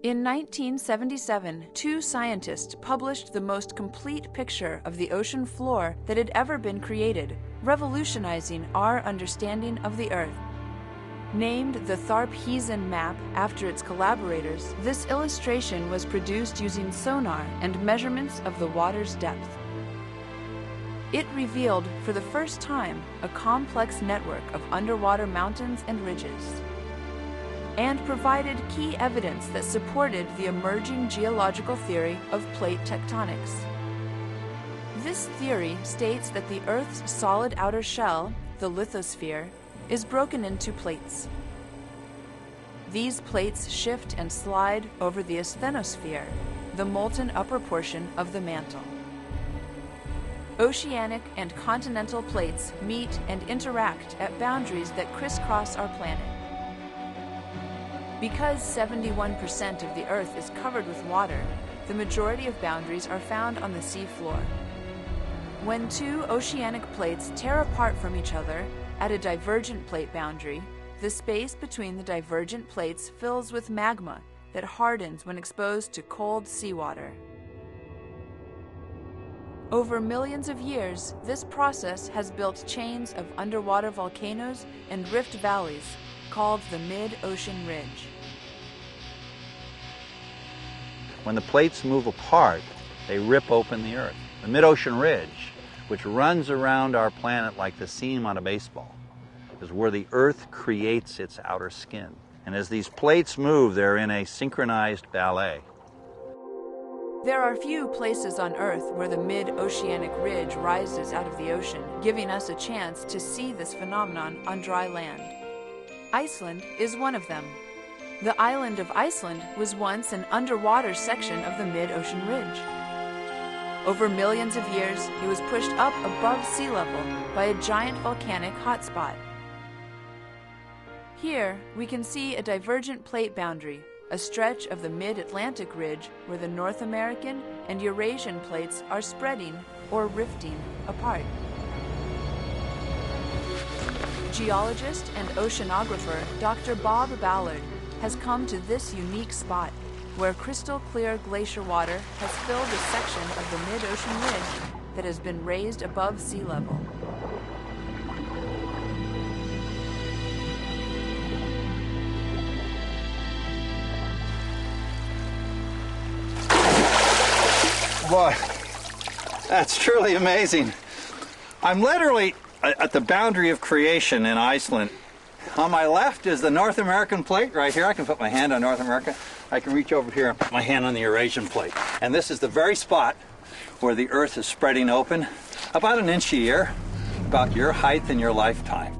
In 1977, two scientists published the most complete picture of the ocean floor that had ever been created, revolutionizing our understanding of the Earth. Named the Tharp-Heezen map after its collaborators, this illustration was produced using sonar and measurements of the water's depth. It revealed, for the first time, a complex network of underwater mountains and ridges, and provided key evidence that supported the emerging geological theory of plate tectonics. This theory states that the Earth's solid outer shell, the lithosphere, is broken into plates. These plates shift and slide over the asthenosphere, the molten upper portion of the mantle. Oceanic and continental plates meet and interact at boundaries that crisscross our planet. Because 71% of the Earth is covered with water, the majority of boundaries are found on the sea floor. When two oceanic plates tear apart from each other at a divergent plate boundary, the space between the divergent plates fills with magma that hardens when exposed to cold seawater. Over millions of years, this process has built chains of underwater volcanoes and rift valleys called the mid-ocean ridge. When the plates move apart, they rip open the Earth. The mid-ocean ridge, which runs around our planet like the seam on a baseball, is where the Earth creates its outer skin. And as these plates move, they're in a synchronized ballet. There are few places on Earth where the mid-oceanic ridge rises out of the ocean, giving us a chance to see this phenomenon on dry land. Iceland is one of them. The island of Iceland was once an underwater section of the mid-ocean ridge. Over millions of years, it was pushed up above sea level by a giant volcanic hotspot. Here, we can see a divergent plate boundary, a stretch of the mid-Atlantic ridge where the North American and Eurasian plates are spreading or rifting apart. Geologist and oceanographer Dr. Bob Ballard has come to this unique spot where crystal-clear glacier water has filled a section of the mid-ocean ridge that has been raised above sea level. Boy, that's truly amazing. I'm literally at the boundary of creation in Iceland. On my left is the North American plate right here. I can put my hand on North America. I can reach over here and put my hand on the Eurasian plate. And this is the very spot where the Earth is spreading open, about an inch a year, about your height in your lifetime.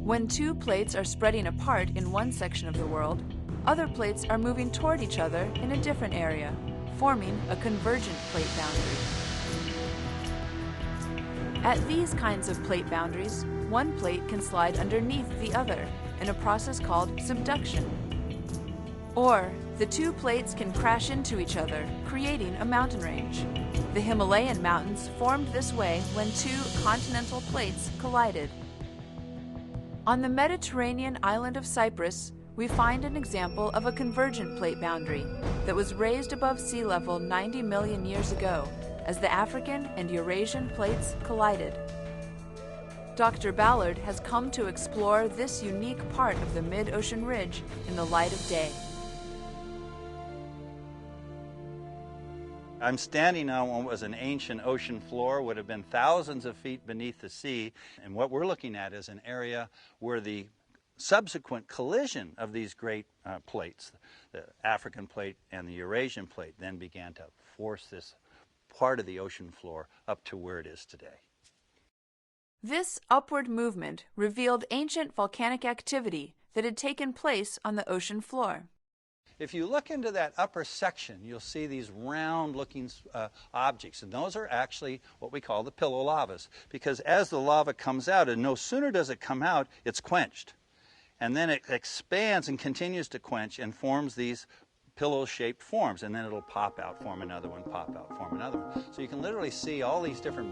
When two plates are spreading apart in one section of the world, other plates are moving toward each other in a different area, forming a convergent plate boundary. At these kinds of plate boundaries, one plate can slide underneath the other in a process called subduction. Or the two plates can crash into each other, creating a mountain range. The Himalayan mountains formed this way when two continental plates collided. On the Mediterranean island of Cyprus, we find an example of a convergent plate boundary that was raised above sea level 90 million years ago as the African and Eurasian plates collided. Dr. Ballard has come to explore this unique part of the mid-ocean ridge in the light of day. I'm standing on what was an ancient ocean floor, would have been thousands of feet beneath the sea, and what we're looking at is an area where the subsequent collision of these great plates, the African plate and the Eurasian plate, then began to force this part of the ocean floor up to where it is today. This upward movement revealed ancient volcanic activity that had taken place on the ocean floor. If you look into that upper section, you'll see these round-looking objects, and those are actually what we call the pillow lavas, because as the lava comes out, and no sooner does it come out, it's quenched. And then it expands and continues to quench and forms these pillow-shaped forms, and then it'll pop out, form another one, pop out, form another one. So you can literally see all these different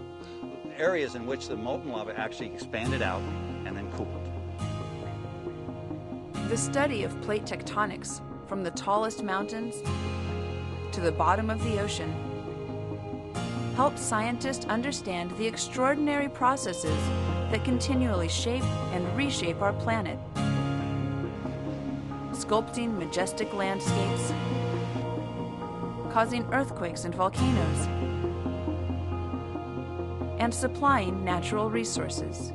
areas in which the molten lava actually expanded out and then cooled. The study of plate tectonics from the tallest mountains to the bottom of the ocean, helps scientists understand the extraordinary processes that continually shape and reshape our planet, sculpting majestic landscapes, causing earthquakes and volcanoes, and supplying natural resources.